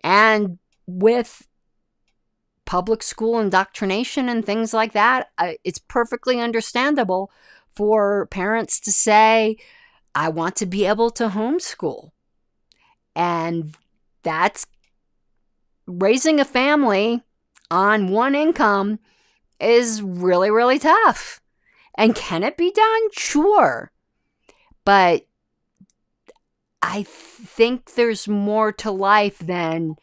And with public school indoctrination and things like that, it's perfectly understandable for parents to say, I want to be able to homeschool. And that's raising a family on one income is really, really tough. And can it be done? Sure. But I think there's more to life than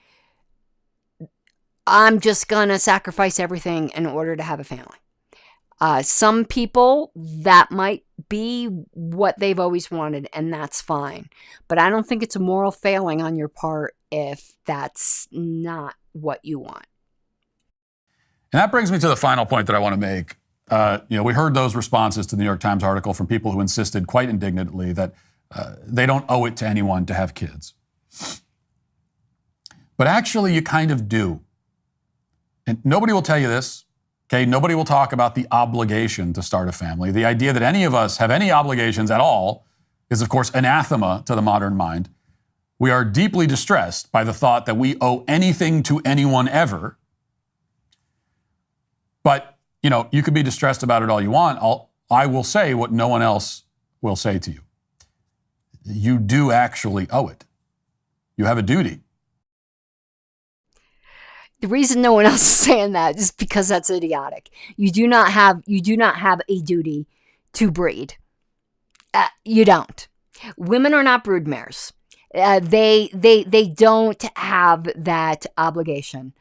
I'm just going to sacrifice everything in order to have a family. Some people, that might be what they've always wanted, and that's fine. But I don't think it's a moral failing on your part if that's not what you want. And that brings me to the final point that I want to make. We heard those responses to the New York Times article from people who insisted quite indignantly that they don't owe it to anyone to have kids. But actually, you kind of do. And nobody will tell you this. Okay, nobody will talk about the obligation to start a family. The idea that any of us have any obligations at all is, of course, anathema to the modern mind. We are deeply distressed by the thought that we owe anything to anyone ever. But, you could be distressed about it all you want. I will say what no one else will say to you. You do actually owe it. You have a duty. The reason no one else is saying that is because that's idiotic. You do not have a duty to breed. You don't. Women are not broodmares. They don't have that obligation.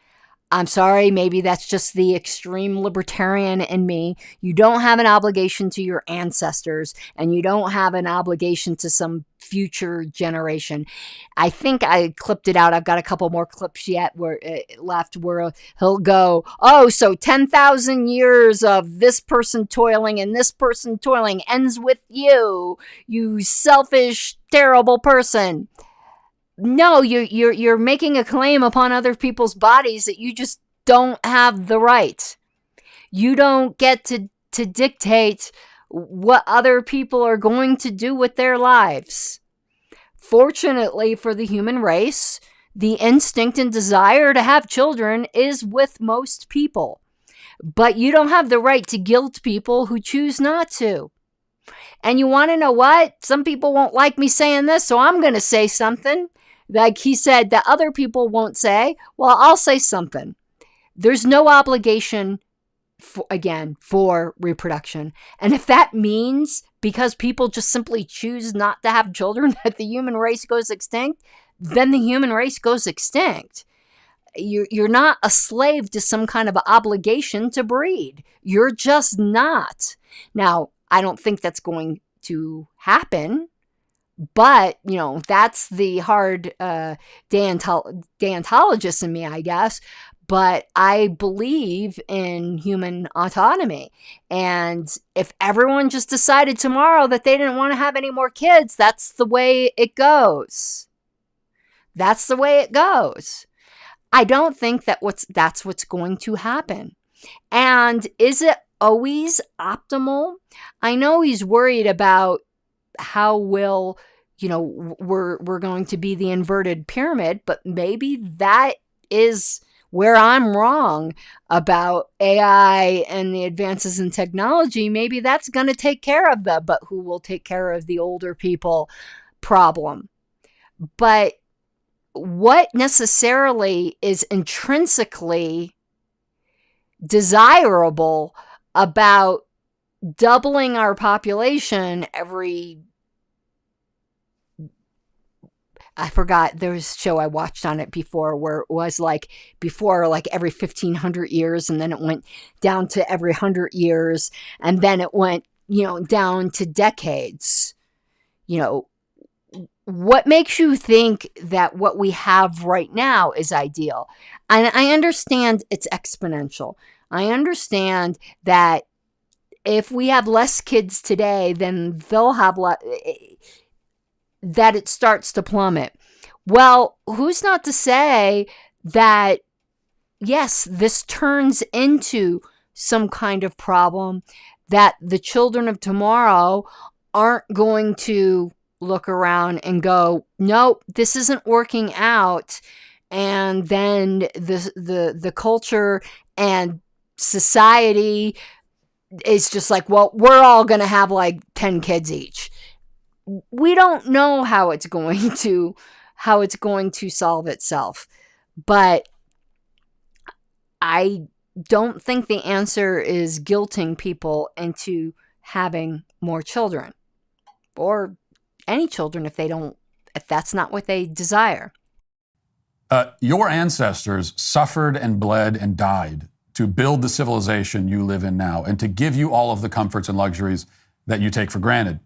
I'm sorry, maybe that's just the extreme libertarian in me. You don't have an obligation to your ancestors, and you don't have an obligation to some future generation. I think I clipped it out. I've got a couple more clips left where he'll go, oh, so 10,000 years of this person toiling and this person toiling ends with you selfish, terrible person. No, you're making a claim upon other people's bodies that you just don't have the right. You don't get to dictate what other people are going to do with their lives. Fortunately for the human race, the instinct and desire to have children is with most people. But you don't have the right to guilt people who choose not to. And you want to know what? Some people won't like me saying this, so I'm going to say something. Like he said that other people won't say. Well, I'll say something. There's no obligation, for reproduction. And if that means because people just simply choose not to have children that the human race goes extinct, then the human race goes extinct. You're not a slave to some kind of obligation to breed. You're just not. Now, I don't think that's going to happen, but, that's the hard deontologist in me, I guess. But I believe in human autonomy. And if everyone just decided tomorrow that they didn't want to have any more kids, that's the way it goes. That's the way it goes. I don't think that's what's going to happen. And is it always optimal? I know he's worried about how we're going to be the inverted pyramid, but maybe that is where I'm wrong about AI and the advances in technology. Maybe that's going to take care of but who will take care of the older people problem? But what necessarily is intrinsically desirable about doubling our population I forgot, there was a show I watched on it before where it was before every 1,500 years, and then it went down to every 100 years, and then it went, down to decades. What makes you think that what we have right now is ideal? And I understand it's exponential. I understand that if we have less kids today, then they'll have that it starts to plummet. Well, who's not to say that, yes, this turns into some kind of problem that the children of tomorrow aren't going to look around and go, nope, this isn't working out. And then the culture and society is just like, well, we're all going to have 10 kids each. We don't know how it's going to solve itself. But I don't think the answer is guilting people into having more children, or any children if that's not what they desire. Your ancestors suffered and bled and died to build the civilization you live in now and to give you all of the comforts and luxuries that you take for granted.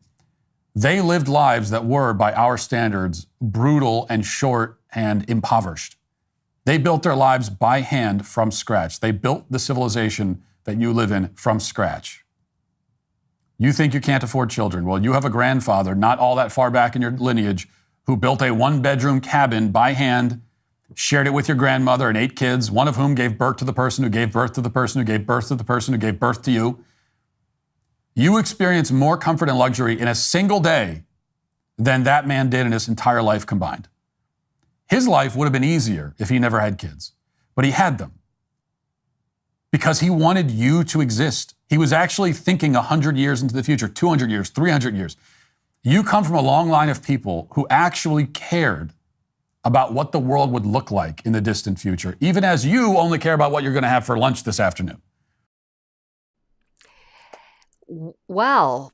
They lived lives that were, by our standards, brutal and short and impoverished. They built their lives by hand from scratch. They built the civilization that you live in from scratch. You think you can't afford children. Well, you have a grandfather, not all that far back in your lineage, who built a one-bedroom cabin by hand, shared it with your grandmother and 8 kids, one of whom gave birth to the person who gave birth to the person who gave birth to the person who gave birth to you. You experience more comfort and luxury in a single day than that man did in his entire life combined. His life would have been easier if he never had kids, but he had them because he wanted you to exist. He was actually thinking 100 years into the future, 200 years, 300 years. You come from a long line of people who actually cared about what the world would look like in the distant future, even as you only care about what you're going to have for lunch this afternoon. Well,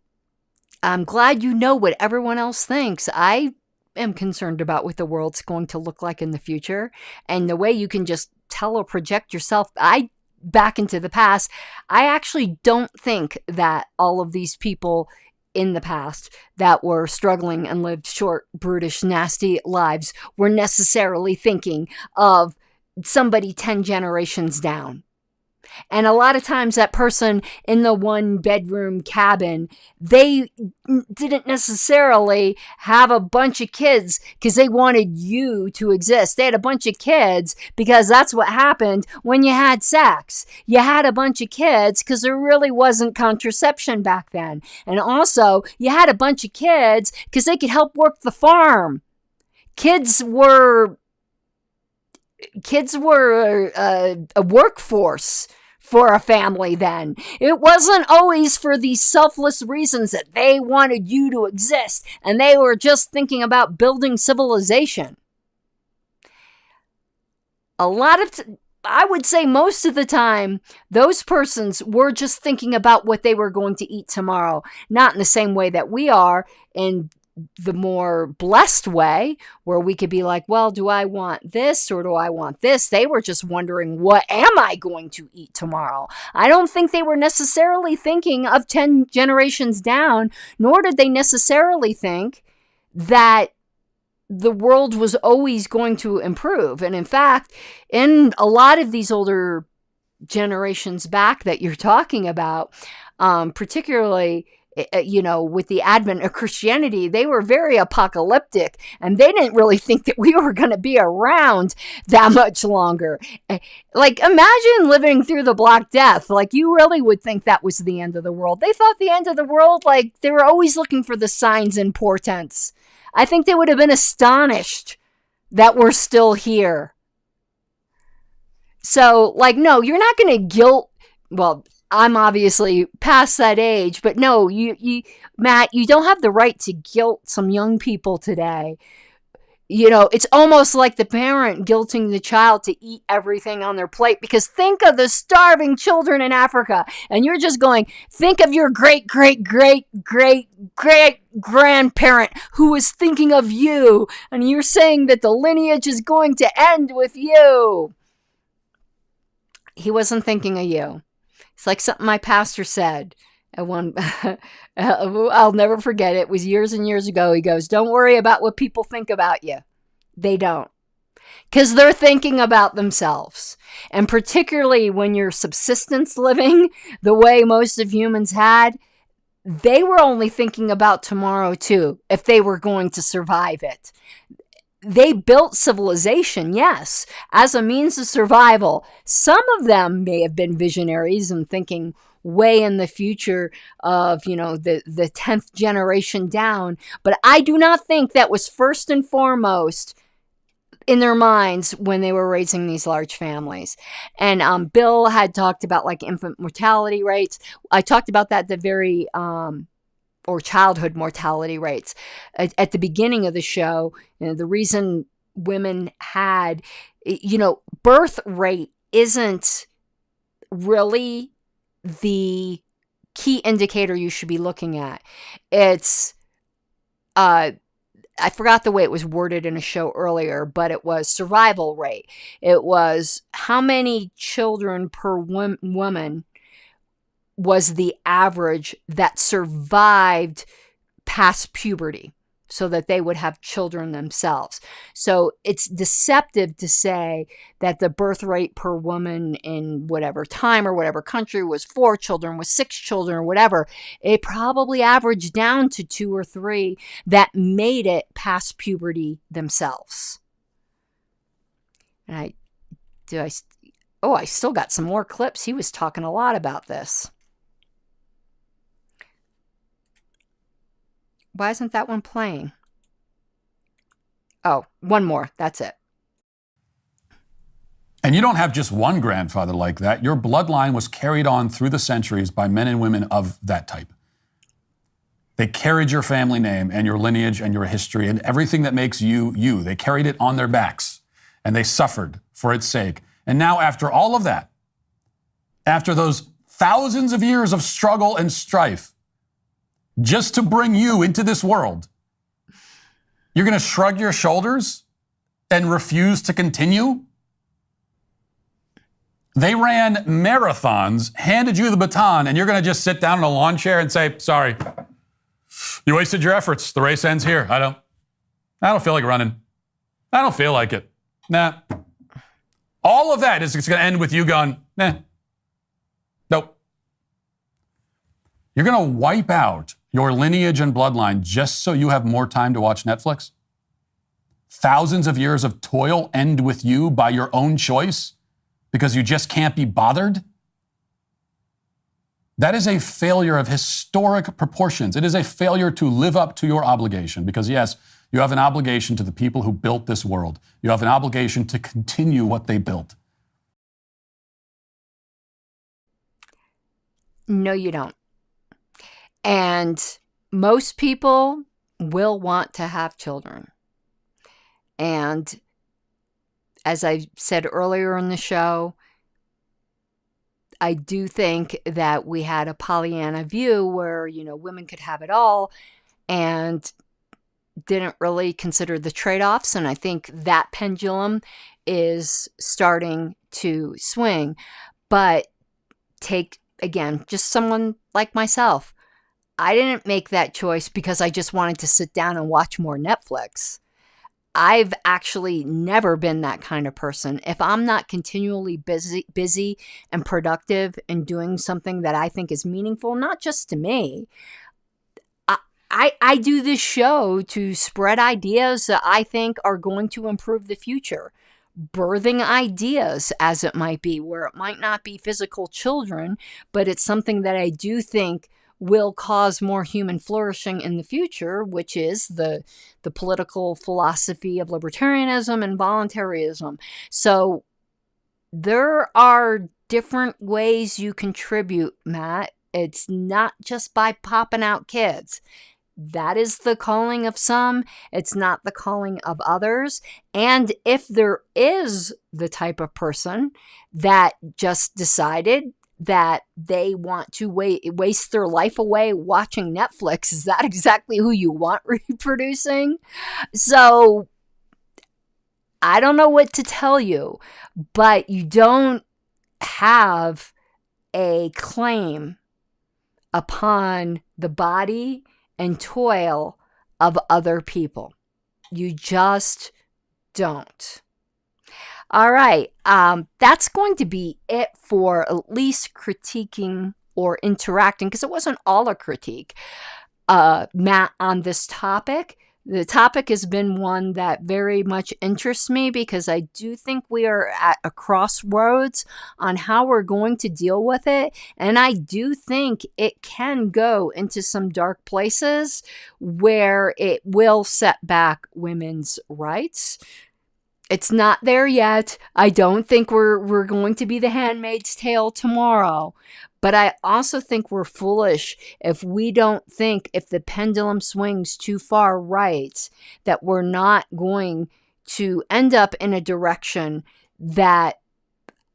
I'm glad you know what everyone else thinks. I am concerned about what the world's going to look like in the future. And the way you can just tell or project yourself back into the past, I actually don't think that all of these people in the past that were struggling and lived short, brutish, nasty lives were necessarily thinking of somebody 10 generations down. And a lot of times that person in the 1-bedroom cabin, they didn't necessarily have a bunch of kids because they wanted you to exist. They had a bunch of kids because that's what happened when you had sex. You had a bunch of kids because there really wasn't contraception back then. And also, you had a bunch of kids because they could help work the farm. Kids were a workforce for a family then. It wasn't always for these selfless reasons that they wanted you to exist and they were just thinking about building civilization. I would say most of the time, those persons were just thinking about what they were going to eat tomorrow, not in the same way that we are in the more blessed way where we could be like, well, do I want this or do I want this? They were just wondering, what am I going to eat tomorrow? I don't think they were necessarily thinking of 10 generations down, nor did they necessarily think that the world was always going to improve. And in fact, in a lot of these older generations back that you're talking about, particularly with the advent of Christianity, they were very apocalyptic and they didn't really think that we were going to be around that much longer. Like, imagine living through the Black Death. Like, you really would think that was the end of the world. They thought the end of the world, like, they were always looking for the signs and portents. I think they would have been astonished that we're still here. So, like, no, you're not going to well, I'm obviously past that age, but no, Matt, you don't have the right to guilt some young people today. It's almost like the parent guilting the child to eat everything on their plate, because think of the starving children in Africa. And you're just going, think of your great, great, great, great, great grandparent who was thinking of you. And you're saying that the lineage is going to end with you. He wasn't thinking of you. It's like something my pastor said at one, I'll never forget it. It was years and years ago. He goes, don't worry about what people think about you. They don't. Because they're thinking about themselves. And particularly when you're subsistence living the way most of humans had, they were only thinking about tomorrow too, if they were going to survive it. They built civilization, yes, as a means of survival. Some of them may have been visionaries and thinking way in the future of, the 10th generation down. But I do not think that was first and foremost in their minds when they were raising these large families. And Bill had talked about like infant mortality rates. I talked about that the very... or childhood mortality rates. At the beginning of the show, the reason women had, birth rate isn't really the key indicator you should be looking at. It's, I forgot the way it was worded in a show earlier, but it was survival rate. It was how many children per woman was the average that survived past puberty so that they would have children themselves. So it's deceptive to say that the birth rate per woman in whatever time or whatever country was 4 children, was 6 children or whatever. It probably averaged down to 2 or 3 that made it past puberty themselves. And I still got some more clips. He was talking a lot about this. Why isn't that one playing? Oh, one more. That's it. And you don't have just one grandfather like that. Your bloodline was carried on through the centuries by men and women of that type. They carried your family name and your lineage and your history and everything that makes you, you. They carried it on their backs and they suffered for its sake. And now after all of that, after those thousands of years of struggle and strife, just to bring you into this world, you're going to shrug your shoulders and refuse to continue? They ran marathons, handed you the baton, and you're going to just sit down in a lawn chair and say, sorry, you wasted your efforts. The race ends here. I don't feel like running. I don't feel like it. Nah. All of that is going to end with you going, nah, Nope. You're going to wipe out your lineage and bloodline just so you have more time to watch Netflix? Thousands of years of toil end with you by your own choice because you just can't be bothered? That is a failure of historic proportions. It is a failure to live up to your obligation because, yes, you have an obligation to the people who built this world. You have an obligation to continue what they built. No, you don't. And most people will want to have children. And as I said earlier in the show, I do think that we had a Pollyanna view where, women could have it all and didn't really consider the trade-offs. And I think that pendulum is starting to swing. But take, again, just someone like myself. I didn't make that choice because I just wanted to sit down and watch more Netflix. I've actually never been that kind of person. If I'm not continually busy and productive and doing something that I think is meaningful, not just to me, I do this show to spread ideas that I think are going to improve the future. Birthing ideas, as it might be, where it might not be physical children, but it's something that I do think will cause more human flourishing in the future, which is the political philosophy of libertarianism and voluntarism. So there are different ways you contribute, Matt. It's not just by popping out kids. That is the calling of some. It's not the calling of others. And if there is the type of person that just decided that they want to waste their life away watching Netflix, is that exactly who you want reproducing? So I don't know what to tell you, but you don't have a claim upon the body and toil of other people. You just don't. All right. That's going to be it for at least critiquing or interacting, because it wasn't all a critique, Matt, on this topic. The topic has been one that very much interests me because I do think we are at a crossroads on how we're going to deal with it. And I do think it can go into some dark places where it will set back women's rights. It's not there yet. I don't think we're going to be the Handmaid's Tale tomorrow. But I also think we're foolish if we don't think, if the pendulum swings too far right, that we're not going to end up in a direction that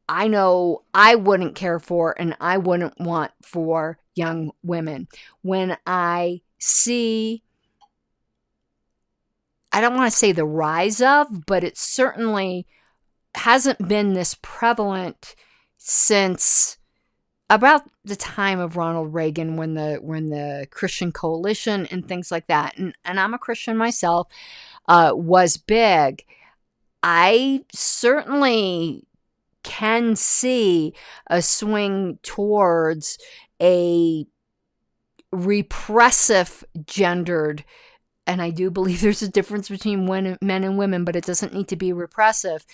I know I wouldn't care for and I wouldn't want for young women. When I see, I don't want to say the rise of, but it certainly hasn't been this prevalent since about the time of Ronald Reagan, when the Christian Coalition and things like that, and I'm a Christian myself, was big. I certainly can see a swing towards a repressive gendered, and I do believe there's a difference between men and women, but it doesn't need to be repressive,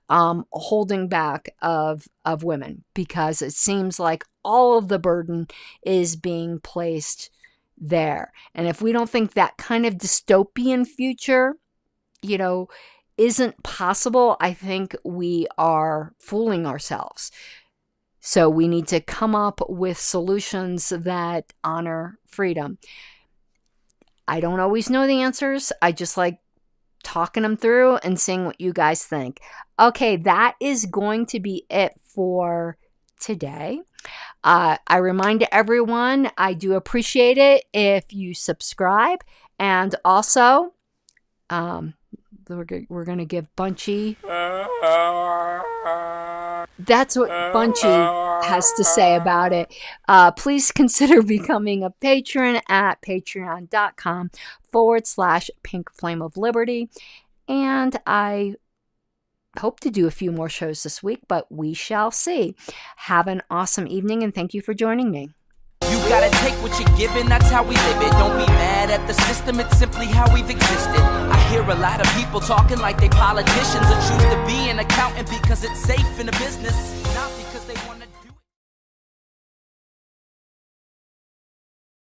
holding back of women, because it seems like all of the burden is being placed there. And if we don't think that kind of dystopian future, isn't possible, I think we are fooling ourselves. So we need to come up with solutions that honor freedom. I don't always know the answers. I just like talking them through and seeing what you guys think. Okay, that is going to be it for today. I remind everyone, I do appreciate it if you subscribe. And also, we're going to give Bunchy. That's what Bunchy has to say about it. Please consider becoming a patron at patreon.com/Pink Flame of Liberty. And I hope to do a few more shows this week, but we shall see. Have an awesome evening, and thank you for joining me. You gotta take what you're given, that's how we live it. Don't be mad at the system, it's simply how we've existed. I hear a lot of people talking like they politicians or choose to be an accountant because it's safe in the business, not because they want to